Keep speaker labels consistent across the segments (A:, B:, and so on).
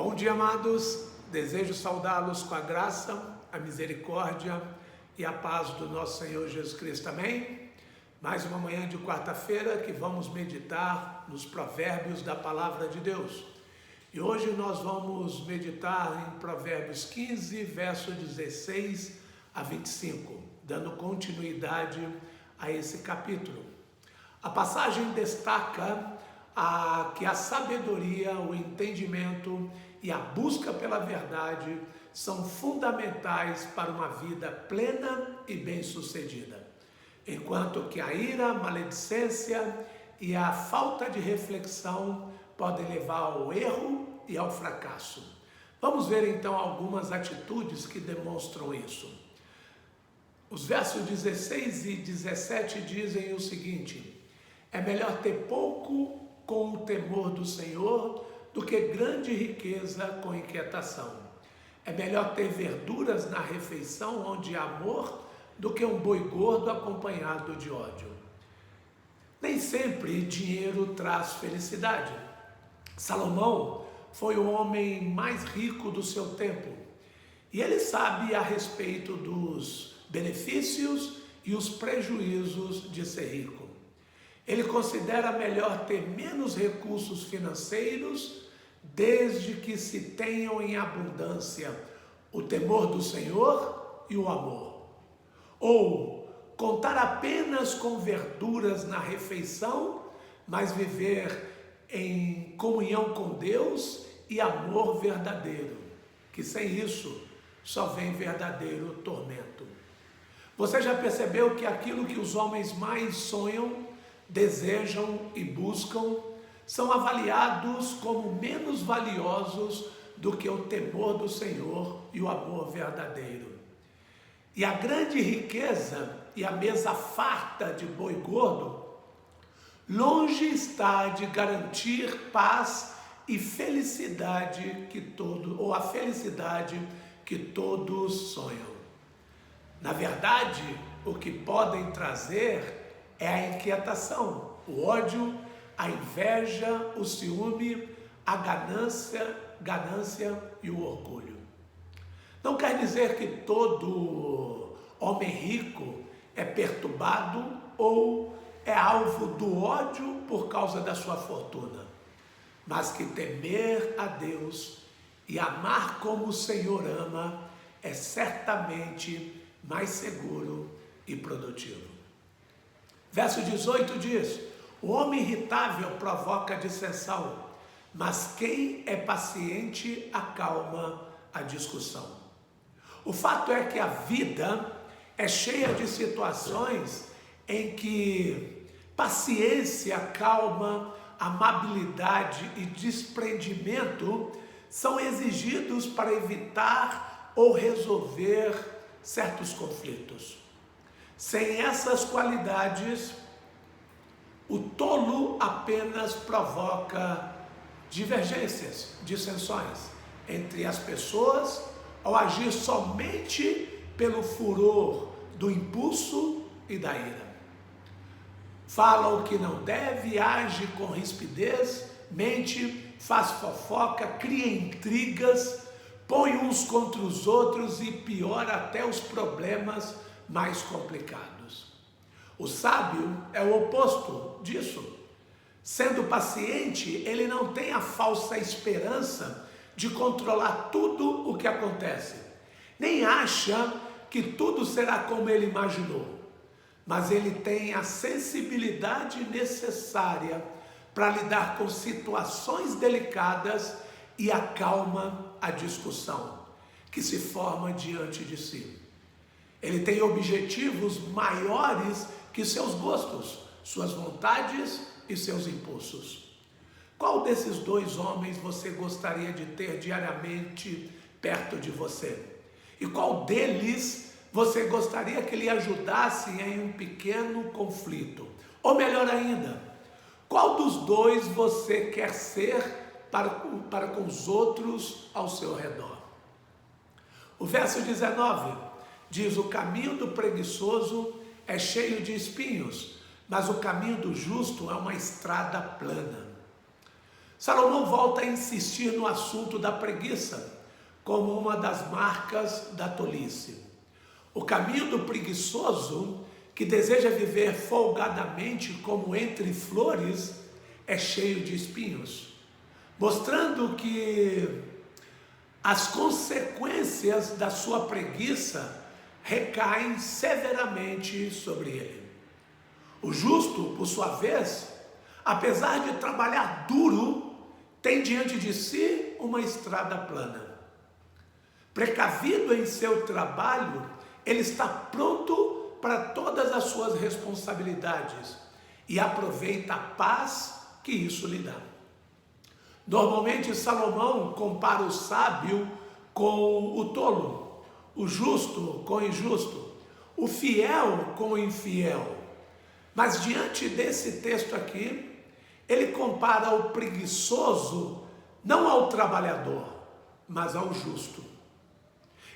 A: Bom dia, amados. Desejo saudá-los com a graça, a misericórdia e a paz do nosso Senhor Jesus Cristo. Amém? Mais uma manhã de quarta-feira que vamos meditar nos provérbios da palavra de Deus. E hoje nós vamos meditar em Provérbios 15, verso 16 a 25, dando continuidade a esse capítulo. A passagem destaca que a sabedoria, o entendimento e a busca pela verdade são fundamentais para uma vida plena e bem-sucedida, enquanto que a ira, a maledicência e a falta de reflexão podem levar ao erro e ao fracasso. Vamos ver então algumas atitudes que demonstram isso. Os versos 16 e 17 dizem o seguinte: é melhor ter pouco com o temor do Senhor do que grande riqueza com inquietação. É melhor ter verduras na refeição onde há amor do que um boi gordo acompanhado de ódio. Nem sempre dinheiro traz felicidade. Salomão foi o homem mais rico do seu tempo e ele sabe a respeito dos benefícios e os prejuízos de ser rico. Ele considera melhor ter menos recursos financeiros, desde que se tenham em abundância o temor do Senhor e o amor. Ou contar apenas com verduras na refeição, mas viver em comunhão com Deus e amor verdadeiro, que sem isso só vem verdadeiro tormento. Você já percebeu que aquilo que os homens mais sonham, desejam e buscam são avaliados como menos valiosos do que o temor do Senhor e o amor verdadeiro. E a grande riqueza e a mesa farta de boi gordo longe está de garantir paz e felicidade a felicidade que todos sonham. Na verdade, o que podem trazer é a inquietação, o ódio, a inveja, o ciúme, a ganância e o orgulho. Não quer dizer que todo homem rico é perturbado ou é alvo do ódio por causa da sua fortuna, mas que temer a Deus e amar como o Senhor ama é certamente mais seguro e produtivo. Verso 18 diz: o homem irritável provoca dissensão, mas quem é paciente acalma a discussão. O fato é que a vida é cheia de situações em que paciência, calma, amabilidade e desprendimento são exigidos para evitar ou resolver certos conflitos. Sem essas qualidades, o tolo apenas provoca divergências, dissensões entre as pessoas ao agir somente pelo furor do impulso e da ira. Fala o que não deve, age com rispidez, mente, faz fofoca, cria intrigas, põe uns contra os outros e piora até os problemas mais complicados. O sábio é o oposto disso. Sendo paciente, ele não tem a falsa esperança de controlar tudo o que acontece, nem acha que tudo será como ele imaginou, mas ele tem a sensibilidade necessária para lidar com situações delicadas e acalma a discussão que se forma diante de si. Ele tem objetivos maiores que seus gostos, suas vontades e seus impulsos. Qual desses dois homens você gostaria de ter diariamente perto de você? E qual deles você gostaria que lhe ajudasse em um pequeno conflito? Ou melhor ainda, qual dos dois você quer ser para com os outros ao seu redor? O verso 19 diz: o caminho do preguiçoso é cheio de espinhos, mas o caminho do justo é uma estrada plana. Salomão volta a insistir no assunto da preguiça como uma das marcas da tolice. O caminho do preguiçoso, que deseja viver folgadamente como entre flores, é cheio de espinhos, mostrando que as consequências da sua preguiça recaem severamente sobre ele. O justo, por sua vez, apesar de trabalhar duro, tem diante de si uma estrada plana. Precavido em seu trabalho, ele está pronto para todas as suas responsabilidades e aproveita a paz que isso lhe dá. Normalmente Salomão compara o sábio com o tolo, o justo com o injusto, o fiel com o infiel. Mas diante desse texto aqui, ele compara o preguiçoso não ao trabalhador, mas ao justo.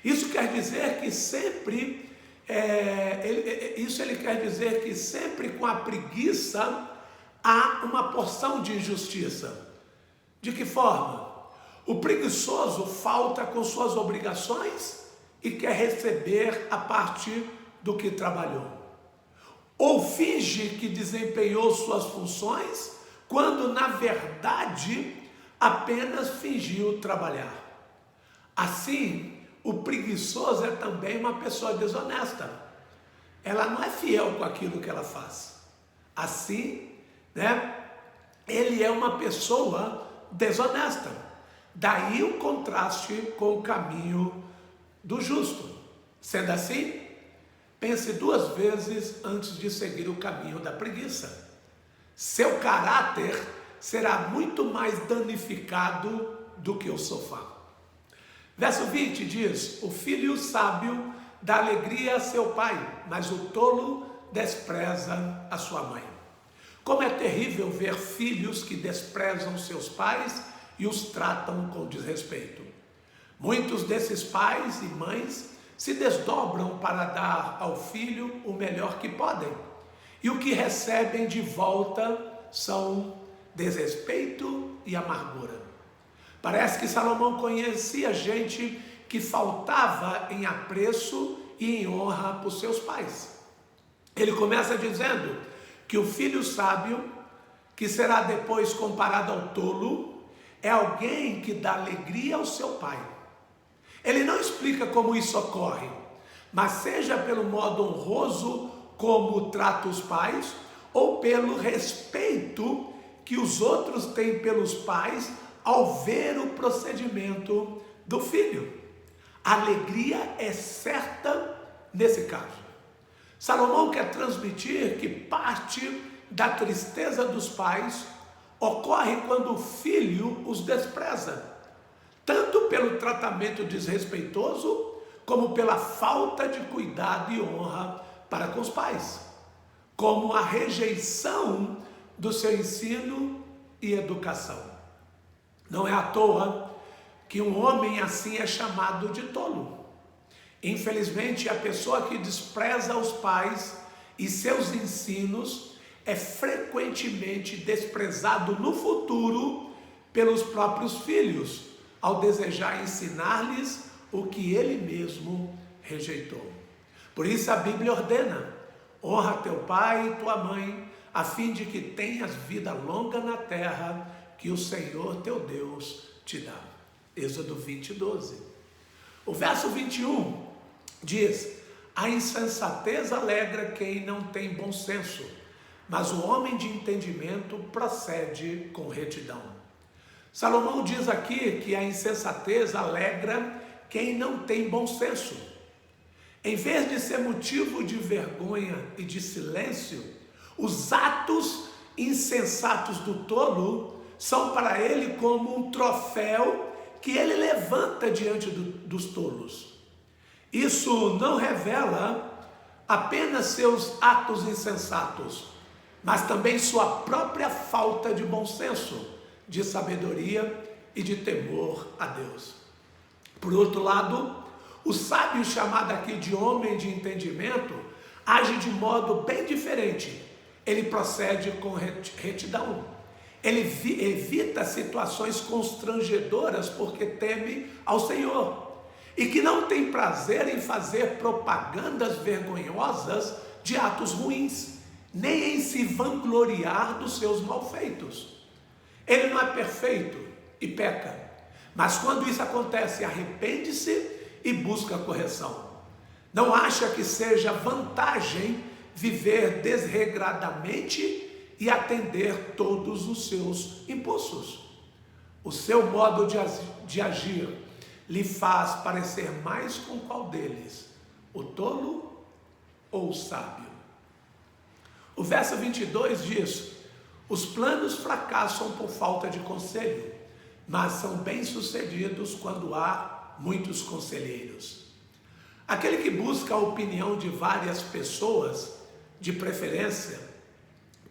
A: Isso quer dizer que sempre, ele quer dizer que sempre com a preguiça há uma porção de injustiça. De que forma? O preguiçoso falta com suas obrigações e quer receber a parte do que trabalhou. Ou finge que desempenhou suas funções, quando na verdade apenas fingiu trabalhar. Assim, o preguiçoso é também uma pessoa desonesta. Ela não é fiel com aquilo que ela faz. Assim, ele é uma pessoa desonesta. Daí o contraste com o caminho do justo. Sendo assim, pense duas vezes antes de seguir o caminho da preguiça. Seu caráter será muito mais danificado do que o sofá. Verso 20 diz: o filho sábio dá alegria a seu pai, mas o tolo despreza a sua mãe. Como é terrível ver filhos que desprezam seus pais e os tratam com desrespeito. Muitos desses pais e mães se desdobram para dar ao filho o melhor que podem, e o que recebem de volta são desrespeito e amargura. Parece que Salomão conhecia gente que faltava em apreço e em honra por seus pais. Ele começa dizendo que o filho sábio, que será depois comparado ao tolo, é alguém que dá alegria ao seu pai. Ele não explica como isso ocorre, mas seja pelo modo honroso como trata os pais, ou pelo respeito que os outros têm pelos pais ao ver o procedimento do filho. A alegria é certa nesse caso. Salomão quer transmitir que parte da tristeza dos pais ocorre quando o filho os despreza, tanto pelo tratamento desrespeitoso, como pela falta de cuidado e honra para com os pais, como a rejeição do seu ensino e educação. Não é à toa que um homem assim é chamado de tolo. Infelizmente, a pessoa que despreza os pais e seus ensinos é frequentemente desprezado no futuro pelos próprios filhos, ao desejar ensinar-lhes o que ele mesmo rejeitou. Por isso a Bíblia ordena: honra teu pai e tua mãe, a fim de que tenhas vida longa na terra que o Senhor teu Deus te dá. Êxodo 20:12. O verso 21 diz: a insensatez alegra quem não tem bom senso, mas o homem de entendimento procede com retidão. Salomão diz aqui que a insensatez alegra quem não tem bom senso. Em vez de ser motivo de vergonha e de silêncio, os atos insensatos do tolo são para ele como um troféu que ele levanta diante dos tolos. Isso não revela apenas seus atos insensatos, mas também sua própria falta de bom senso, de sabedoria e de temor a Deus. Por outro lado, o sábio, chamado aqui de homem de entendimento, age de modo bem diferente. Ele procede com retidão. ele evita situações constrangedoras porque teme ao Senhor. E que não tem prazer em fazer propagandas vergonhosas de atos ruins, nem em se vangloriar dos seus malfeitos. Ele não é perfeito e peca, mas quando isso acontece, arrepende-se e busca correção. Não acha que seja vantagem viver desregradamente e atender todos os seus impulsos. O seu modo de agir lhe faz parecer mais com qual deles, o tolo ou o sábio? O verso 22 diz: os planos fracassam por falta de conselho, mas são bem-sucedidos quando há muitos conselheiros. Aquele que busca a opinião de várias pessoas, de preferência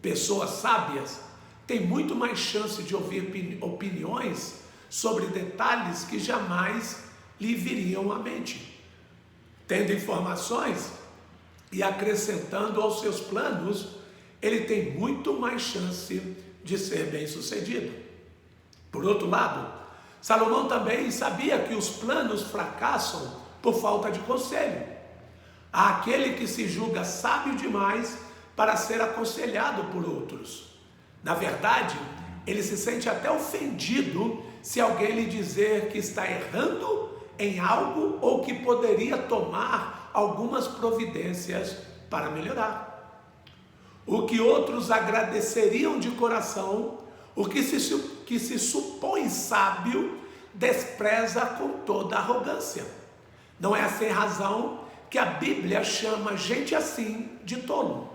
A: pessoas sábias, tem muito mais chance de ouvir opiniões sobre detalhes que jamais lhe viriam à mente. Tendo informações e acrescentando aos seus planos, ele tem muito mais chance de ser bem-sucedido. Por outro lado, Salomão também sabia que os planos fracassam por falta de conselho. Há aquele que se julga sábio demais para ser aconselhado por outros. Na verdade, ele se sente até ofendido se alguém lhe dizer que está errando em algo ou que poderia tomar algumas providências para melhorar. O que outros agradeceriam de coração, o que se supõe sábio, despreza com toda arrogância. Não é sem razão que a Bíblia chama gente assim de tolo.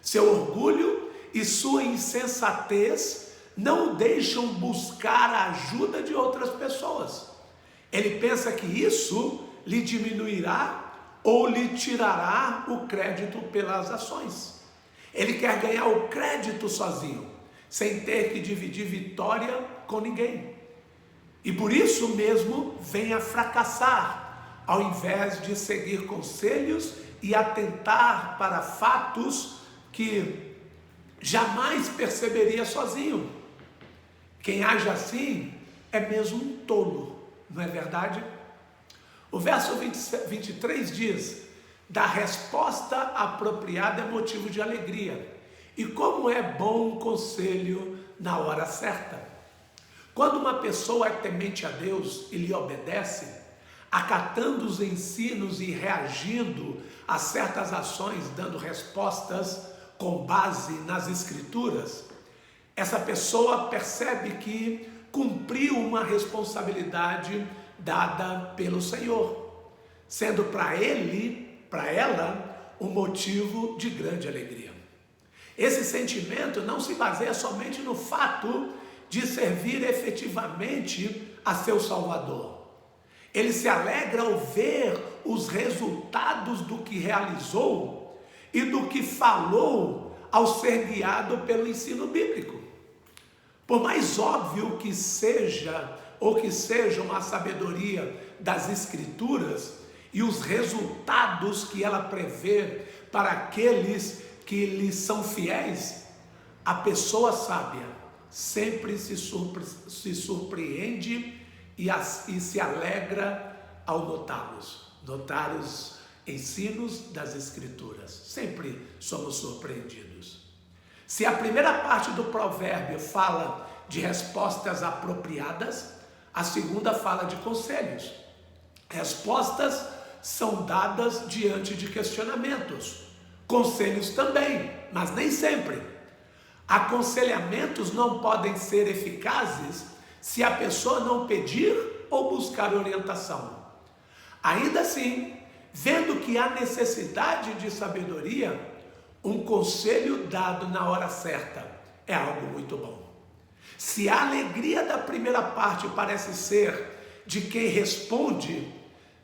A: Seu orgulho e sua insensatez não o deixam buscar a ajuda de outras pessoas. Ele pensa que isso lhe diminuirá ou lhe tirará o crédito pelas ações. Ele quer ganhar o crédito sozinho, sem ter que dividir vitória com ninguém. E por isso mesmo vem a fracassar, ao invés de seguir conselhos e atentar para fatos que jamais perceberia sozinho. Quem age assim é mesmo um tolo, não é verdade? O verso 23 diz: da resposta apropriada é motivo de alegria, e como é bom um conselho na hora certa. Quando uma pessoa é temente a Deus e lhe obedece, acatando os ensinos e reagindo a certas ações, dando respostas com base nas Escrituras, essa pessoa percebe que cumpriu uma responsabilidade dada pelo Senhor, sendo para ela, um motivo de grande alegria. Esse sentimento não se baseia somente no fato de servir efetivamente a seu Salvador. Ele se alegra ao ver os resultados do que realizou e do que falou ao ser guiado pelo ensino bíblico. Por mais óbvio que seja, ou que sejam a sabedoria das Escrituras e os resultados que ela prevê para aqueles que lhe são fiéis, a pessoa sábia sempre se surpreende e se alegra ao notar os ensinos das Escrituras. Sempre somos surpreendidos. Se a primeira parte do provérbio fala de respostas apropriadas, a segunda fala de conselhos. Respostas são dadas diante de questionamentos. Conselhos também, mas nem sempre. Aconselhamentos não podem ser eficazes se a pessoa não pedir ou buscar orientação. Ainda assim, vendo que há necessidade de sabedoria, um conselho dado na hora certa é algo muito bom. Se a alegria da primeira parte parece ser de quem responde,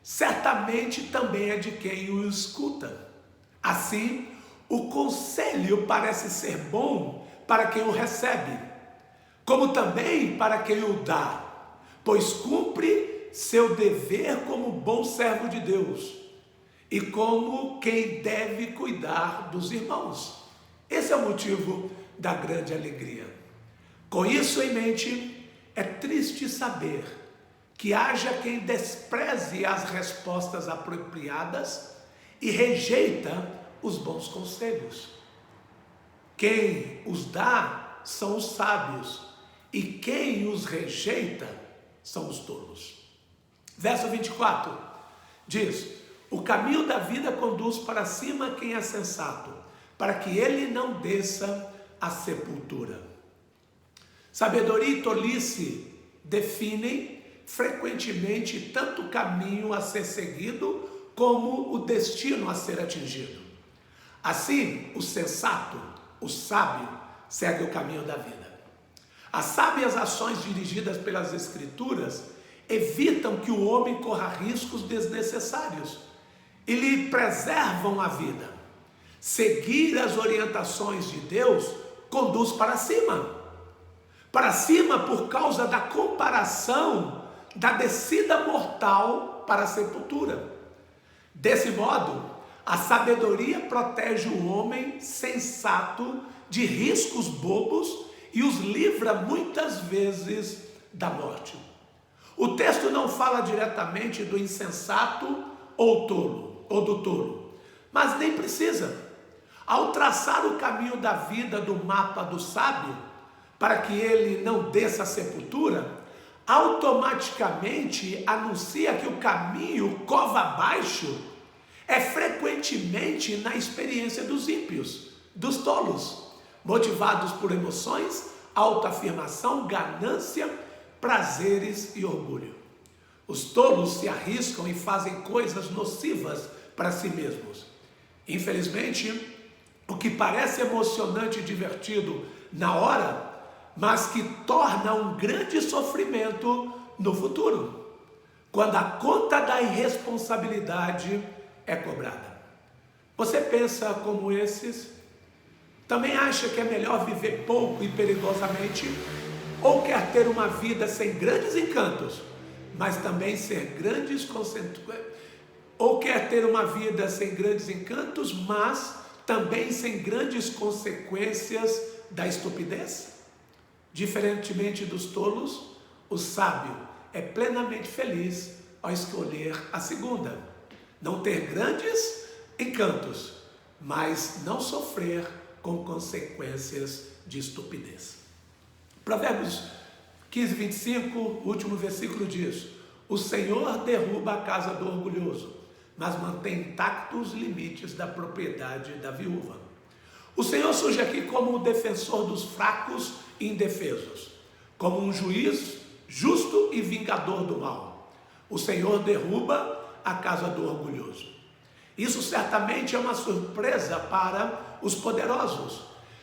A: certamente também é de quem o escuta. Assim, o conselho parece ser bom para quem o recebe, como também para quem o dá, pois cumpre seu dever como bom servo de Deus e como quem deve cuidar dos irmãos. Esse é o motivo da grande alegria. Com isso em mente, é triste saber que haja quem despreze as respostas apropriadas e rejeita os bons conselhos. Quem os dá são os sábios, e quem os rejeita são os tolos. Verso 24 diz: o caminho da vida conduz para cima quem é sensato, para que ele não desça à sepultura. Sabedoria e tolice definem frequentemente tanto o caminho a ser seguido como o destino a ser atingido. Assim, o sensato, o sábio, segue o caminho da vida. As sábias ações dirigidas pelas Escrituras evitam que o homem corra riscos desnecessários e lhe preservam a vida. Seguir as orientações de Deus conduz para cima. Para cima por causa da comparação da descida mortal para a sepultura. Desse modo, a sabedoria protege o homem sensato de riscos bobos e os livra muitas vezes da morte. O texto não fala diretamente do insensato ou do tolo, mas nem precisa. Ao traçar o caminho da vida do mapa do sábio, para que ele não desça à sepultura, automaticamente anuncia que o caminho cova abaixo é frequentemente na experiência dos ímpios, dos tolos, motivados por emoções, autoafirmação, ganância, prazeres e orgulho. Os tolos se arriscam e fazem coisas nocivas para si mesmos. Infelizmente, o que parece emocionante e divertido na hora, mas que torna um grande sofrimento no futuro, quando a conta da irresponsabilidade é cobrada. Você pensa como esses? Também acha que é melhor viver pouco e perigosamente? Ou quer ter uma vida sem grandes encantos, mas também ser grandes consequências? Ou quer ter uma vida sem grandes encantos, mas também sem grandes consequências da estupidez? Diferentemente dos tolos, o sábio é plenamente feliz ao escolher a segunda. Não ter grandes encantos, mas não sofrer com consequências de estupidez. Provérbios 15, 25, o último versículo diz: o Senhor derruba a casa do orgulhoso, mas mantém intactos os limites da propriedade da viúva. O Senhor surge aqui como o defensor dos fracos e indefesos, como um juiz justo e vingador do mal. O Senhor derruba a casa do orgulhoso. Isso certamente é uma surpresa para os poderosos,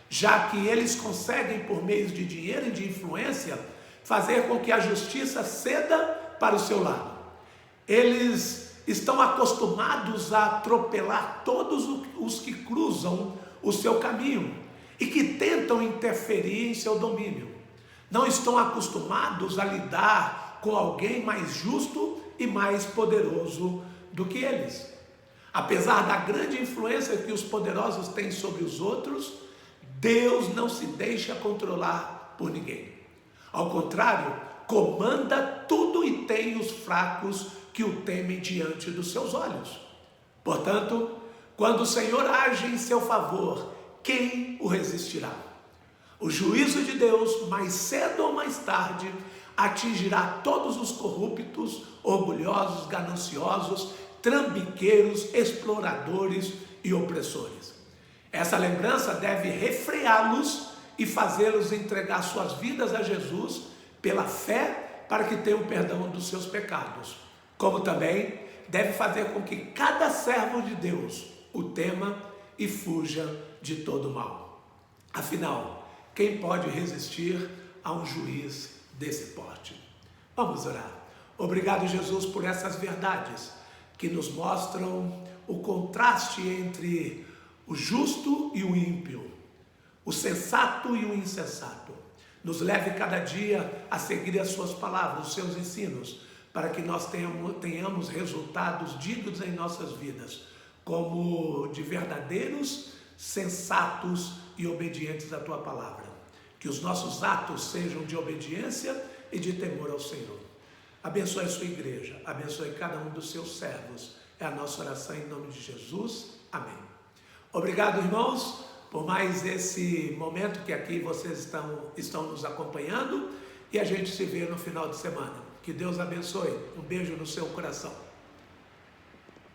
A: já que eles conseguem, por meio de dinheiro e de influência, fazer com que a justiça ceda para o seu lado. Eles estão acostumados a atropelar todos os que cruzam o seu caminho e que tentam interferir em seu domínio. Não estão acostumados a lidar com alguém mais justo e mais poderoso do que eles. Apesar da grande influência que os poderosos têm sobre os outros, Deus não se deixa controlar por ninguém. Ao contrário, comanda tudo e tem os fracos que o temem diante dos seus olhos. Portanto, quando o Senhor age em seu favor, quem o resistirá? O juízo de Deus, mais cedo ou mais tarde, atingirá todos os corruptos, orgulhosos, gananciosos, trambiqueiros, exploradores e opressores. Essa lembrança deve refreá-los e fazê-los entregar suas vidas a Jesus pela fé para que tenham perdão dos seus pecados. Como também deve fazer com que cada servo de Deus o tema e fuja de todo mal. Afinal, quem pode resistir a um juiz desse porte? Vamos orar. Obrigado, Jesus, por essas verdades que nos mostram o contraste entre o justo e o ímpio, o sensato e o insensato. Nos leve cada dia a seguir as suas palavras, os seus ensinos, para que nós tenhamos resultados dignos em nossas vidas, como de verdadeiros, sensatos e obedientes à tua palavra. Que os nossos atos sejam de obediência e de temor ao Senhor. Abençoe a sua igreja, abençoe cada um dos seus servos. É a nossa oração em nome de Jesus. Amém. Obrigado, irmãos, por mais esse momento que aqui vocês estão nos acompanhando, e a gente se vê no final de semana. Que Deus abençoe. Um beijo no seu coração.